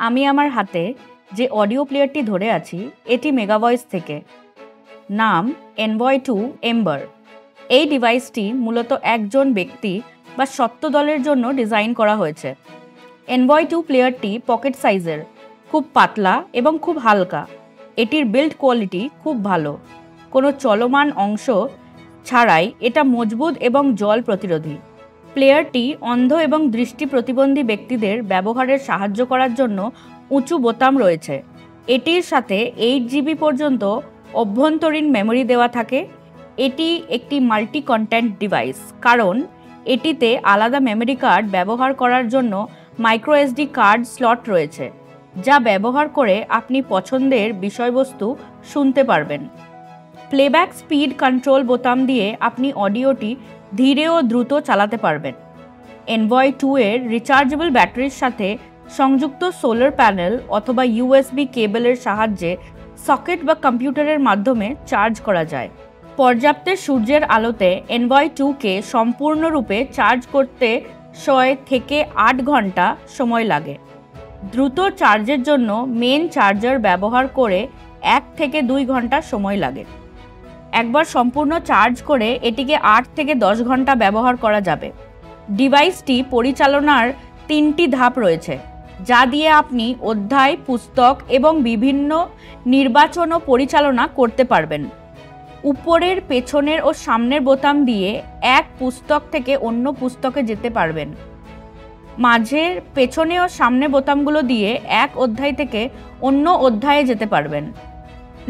আমি আমার হাতে যে অডিও প্লেয়ারটি ধরে আছি এটি মেগাভয়েস থেকে। নাম এনভয় 2 এম্বার। এই ডিভাইসটি মূলত একজন ব্যক্তি বা সত্ত্ব দলের জন্য ডিজাইন করা হয়েছে। এনভয় 2 প্লেয়ারটি পকেট সাইজের, খুব পাতলা এবং খুব হালকা। এটির বিল্ড কোয়ালিটি খুব ভালো। কোনো চলমান অংশ ছাড়াই এটা মজবুত এবং জল প্রতিরোধী। প্লেয়ারটি অন্ধ এবং দৃষ্টি প্রতিবন্ধী ব্যক্তিদের ব্যবহারের সাহায্য করার জন্য উঁচু বোতাম রয়েছে। এটির সাথে 8 GB পর্যন্ত অভ্যন্তরীণ মেমোরি দেওয়া থাকে। এটি একটি মাল্টি কন্টেন্ট ডিভাইস, কারণ এটিতে আলাদা মেমোরি কার্ড ব্যবহার করার জন্য মাইক্রো এসডি কার্ড স্লট রয়েছে, যা ব্যবহার করে আপনি পছন্দের বিষয়বস্তু শুনতে পারবেন। প্লেব্যাক স্পিড কন্ট্রোল বোতাম দিয়ে আপনি অডিওটি ধীরে ও দ্রুত চালাতে পারবেন। এনভয় 2 এর রিচার্জেবল ব্যাটারির সাথে সংযুক্ত সোলার প্যানেল অথবা USB কেবলের সাহায্যে সকেট বা কম্পিউটারের মাধ্যমে চার্জ করা যায়। পর্যাপ্ত সূর্যের আলোতে এনভয় 2কে সম্পূর্ণরূপে চার্জ করতে 6 থেকে 8 ঘন্টা সময় লাগে। দ্রুত চার্জের জন্য মেন চার্জার ব্যবহার করে 1 থেকে 2 ঘন্টা সময় লাগে। একবার সম্পূর্ণ চার্জ করে এটিকে 8 থেকে 10 ঘন্টা ব্যবহার করা যাবে। ডিভাইসটি পরিচালনার 3টি ধাপ রয়েছে, যা দিয়ে আপনি অধ্যায়, পুস্তক এবং বিভিন্ন নির্বাচন ও পরিচালনা করতে পারবেন। উপরের, পেছনের ও সামনের বোতাম দিয়ে এক পুস্তক থেকে অন্য পুস্তকে যেতে পারবেন। মাঝের, পেছনে ও সামনে বোতামগুলো দিয়ে এক অধ্যায় থেকে অন্য অধ্যায়ে যেতে পারবেন।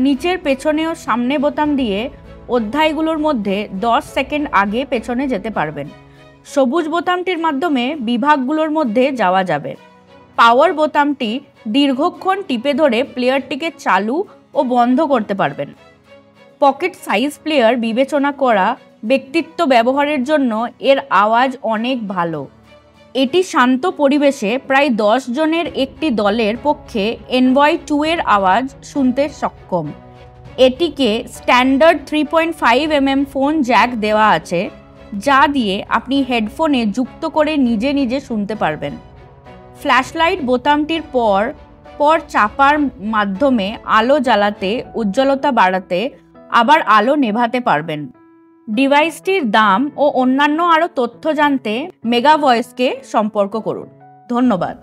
নিচের, পেছনে ও সামনে বোতাম দিয়ে অধ্যায়গুলোর মধ্যে 10 সেকেন্ড আগে পেছনে যেতে পারবেন। সবুজ বোতামটির মাধ্যমে বিভাগগুলোর মধ্যে যাওয়া যাবে। পাওয়ার বোতামটি দীর্ঘক্ষণ টিপে ধরে প্লেয়ারটিকে চালু ও বন্ধ করতে পারবেন। পকেট সাইজ প্লেয়ার বিবেচনা করা ব্যক্তিত্ব ব্যবহারের জন্য এর আওয়াজ অনেক ভালো। এটি শান্ত পরিবেশে প্রায় 10 জনের একটি দলের পক্ষে এনভয় 2 এর আওয়াজ শুনতে সক্ষম। এটিকে স্ট্যান্ডার্ড 3.5 mm ফোন জ্যাক দেওয়া আছে, যা দিয়ে আপনি হেডফোনে যুক্ত করে নিজে নিজে শুনতে পারবেন। ফ্ল্যাশলাইট বোতামটির পর চাপার মাধ্যমে আলো জ্বালাতে, উজ্জ্বলতা বাড়াতে, আবার আলো নেভাতে পারবেন। ডিভাইসটির দাম ও অন্যান্য আরও তথ্য জানতে মেগাভয়েসকে সম্পর্ক করুন। ধন্যবাদ।